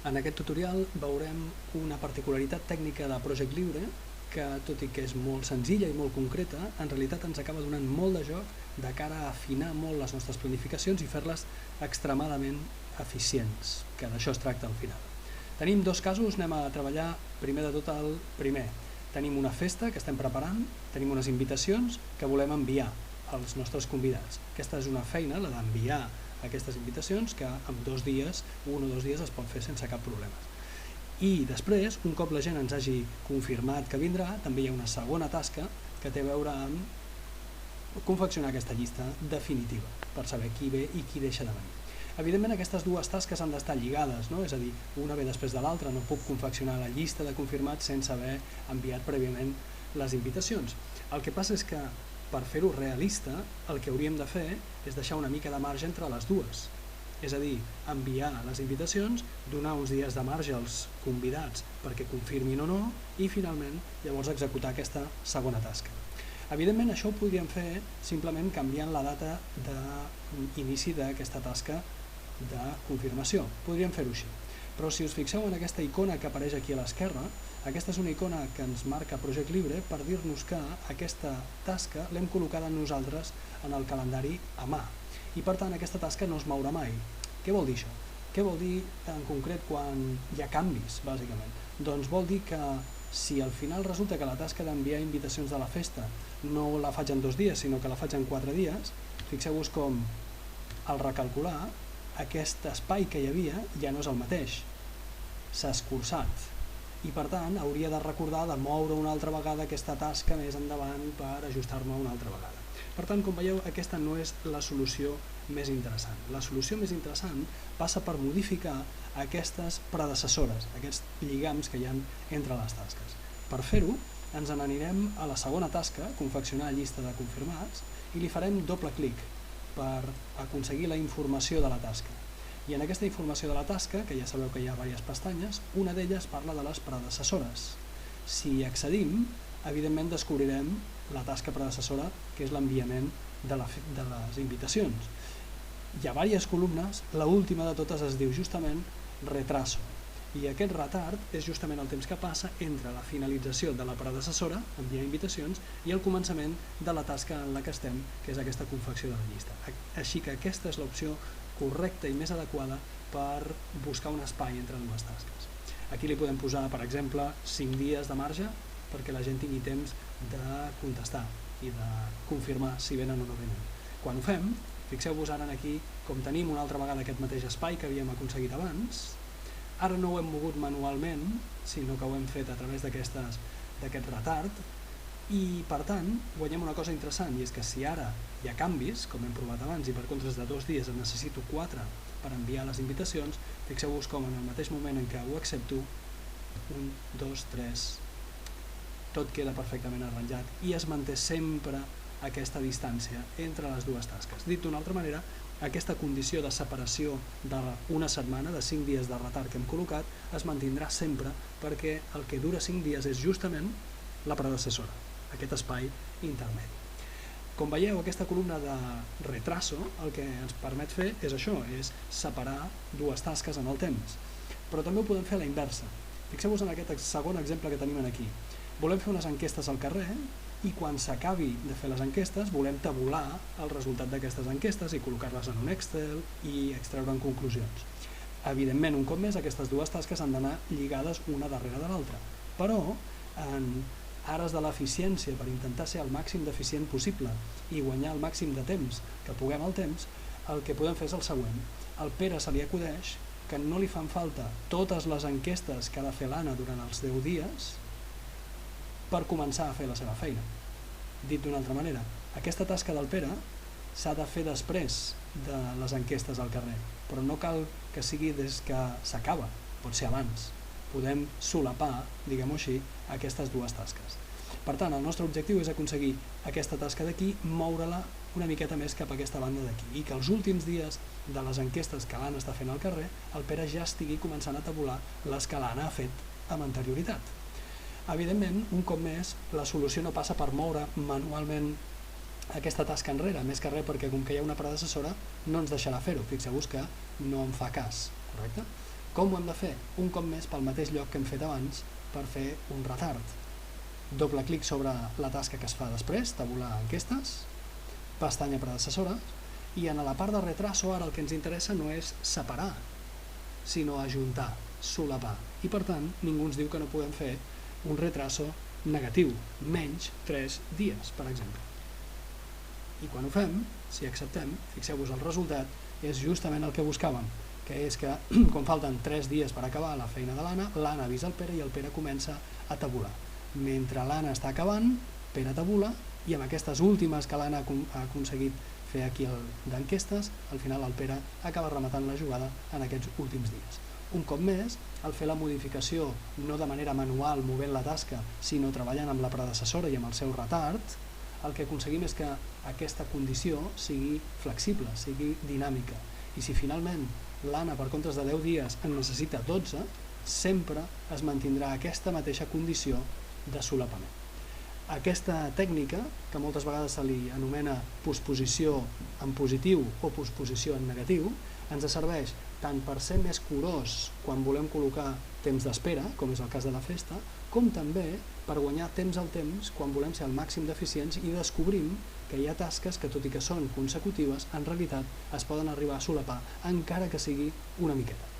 En aquest tutorial veurem una particularitat tècnica de Project Libre que, tot i que és molt senzilla i molt concreta, en realitat ens acaba donant molt de joc de cara a afinar molt les nostres planificacions i fer-les extremadament eficients, que d'això es tracta al final. Tenim dos casos, anem a treballar primer de tot el primer. Tenim una festa que estem preparant, tenim unes invitacions que volem enviar als nostres convidats. Aquesta és una feina, la d'enviar aquestes invitacions, que en 2 dies, 1 o 2 dies es pot fer sense cap problema. I després, un cop la gent ens hagi confirmat que vindrà, també hi ha una segona tasca que té a veure amb confeccionar aquesta llista definitiva per saber qui ve i qui deixa de venir. Evidentment aquestes dues tasques han d'estar lligades, no? És a dir, una ve després de l'altra, no puc confeccionar la llista de confirmats sense haver enviat prèviament les invitacions. El que passa és que per fer-ho realista el que hauríem de fer és deixar una mica de marge entre les dues. És a dir, enviar les invitacions, donar uns dies de marge als convidats perquè confirmin o no i finalment llavors executar aquesta segona tasca. Evidentment això ho podríem fer simplement canviant la data d'inici d'aquesta tasca de confirmació. Podríem fer-ho així. Però si us fixeu en aquesta icona que apareix aquí a l'esquerra, aquesta és una icona que ens marca Project Libre per dir-nos que aquesta tasca l'hem col·locada nosaltres en el calendari a mà. I per tant aquesta tasca no es mourà mai. Què vol dir això? Què vol dir en concret quan hi ha canvis, bàsicament? Doncs vol dir que si al final resulta que la tasca d'enviar invitacions de la festa no la faig en 2 dies, sinó que la faig en 4 dies, fixeu-vos com al recalcular aquest espai que hi havia ja no és el mateix, s'ha escurçat i per tant hauria de recordar de moure una altra vegada aquesta tasca més endavant per ajustar-me una altra vegada. Per tant, com veieu, aquesta no és la solució més interessant. La solució més interessant passa per modificar aquestes predecessores, aquests lligams que hi ha entre les tasques. Per fer-ho, ens n'anirem a la segona tasca, confeccionar llista de confirmats, i li farem doble clic per aconseguir la informació de la tasca. I en aquesta informació de la tasca, que ja sabeu que hi ha diverses pestanyes, una d'elles parla de les predecessores. Si accedim, evidentment descobrirem la tasca predecessora, que és l'enviament de les invitacions. Hi ha diverses columnes, l'última de totes es diu justament retraso. I aquest retard és justament el temps que passa entre la finalització de la predecessora, enviar invitacions, i el començament de la tasca en la que estem, que és aquesta confecció de la llista. Així que aquesta és l'opció correcta i més adequada per buscar un espai entre dues tasques. Aquí li podem posar, per exemple, 5 dies de marge perquè la gent tingui temps de contestar i de confirmar si venen o no venen. Quan ho fem, fixeu-vos ara aquí com tenim una altra vegada aquest mateix espai que havíem aconseguit abans. Ara no ho hem mogut manualment, sinó que ho hem fet a través d'aquest retard i, per tant, guanyem una cosa interessant, i és que si ara hi ha canvis, com hem provat abans, i per comptes de 2 dies en necessito 4 per enviar les invitacions, fixeu-vos com en el mateix moment en què ho accepto, 1, 2, 3, tot queda perfectament arranjat i es manté sempre aquesta distància entre les dues tasques. Dit d'una altra manera, aquesta condició de separació d'una setmana, de 5 dies de retard que hem col·locat, es mantindrà sempre perquè el que dura 5 dies és justament la predecessora, aquest espai intermedi. Com veieu, aquesta columna de retraso el que ens permet fer és això, és separar dues tasques en el temps. Però també ho podem fer a la inversa. Fixeu-vos en aquest segon exemple que tenim aquí. Volem fer unes enquestes al carrer i quan s'acabi de fer les enquestes volem tabular el resultat d'aquestes enquestes i col·locar-les en un Excel i extreure'n conclusions. Evidentment, un cop més, aquestes dues tasques han d'anar lligades una darrere de l'altra, però en ares de l'eficiència, per intentar ser el màxim d'eficient possible i guanyar el màxim de temps que puguem al temps, el que podem fer és el següent. Al Pere se li acudeix que no li fan falta totes les enquestes que ha de fer l'Anna durant els 10 dies per començar a fer la seva feina. Dit d'una altra manera, aquesta tasca del Pere s'ha de fer després de les enquestes al carrer, però no cal que sigui des que s'acaba, pot ser abans. Podem solapar, diguem-ho així, aquestes dues tasques. Per tant, el nostre objectiu és aconseguir aquesta tasca d'aquí, moure-la una miqueta més cap a aquesta banda d'aquí, i que els últims dies de les enquestes que l'Anna està fent al carrer, el Pere ja estigui començant a tabular les que l'Anna ha fet amb anterioritat. Evidentment, un cop més, la solució no passa per moure manualment aquesta tasca enrere, més que res perquè com que hi ha una predecessora no ens deixarà fer-ho, fixeu-vos que no em fa cas, correcte? Com ho hem de fer? Un cop més pel mateix lloc que hem fet abans per fer un retard. Doble clic sobre la tasca que es fa després, tabular enquestes, pestanya predecessora, i en la part de retraso ara el que ens interessa no és separar, sinó ajuntar, solapar. I per tant, ningú ens diu que no podem fer un retraso negatiu, menys 3 dies, per exemple. I quan ho fem, si acceptem, fixeu-vos el resultat, és justament el que buscàvem, que és que quan falten 3 dies per acabar la feina de l'Anna, l'Anna avisa el Pere i el Pere comença a tabular. Mentre l'Anna està acabant, Pere tabula, i amb aquestes últimes que l'Anna ha aconseguit fer aquí d'enquestes, al final el Pere acaba rematant la jugada en aquests últims dies. Un cop més, al fer la modificació no de manera manual movent la tasca, sinó treballant amb la predecessora i amb el seu retard, el que aconseguim és que aquesta condició sigui flexible, sigui dinàmica. I si finalment l'Anna per comptes de 10 dies en necessita 12, sempre es mantindrà aquesta mateixa condició de solapament. Aquesta tècnica, que moltes vegades se li anomena posposició en positiu o posposició en negatiu, ens serveix tant per ser més curós quan volem col·locar temps d'espera, com és el cas de la festa, com també per guanyar temps al temps quan volem ser al màxim d'eficients i descobrim que hi ha tasques que, tot i que són consecutives, en realitat es poden arribar a solapar, encara que sigui una miqueta.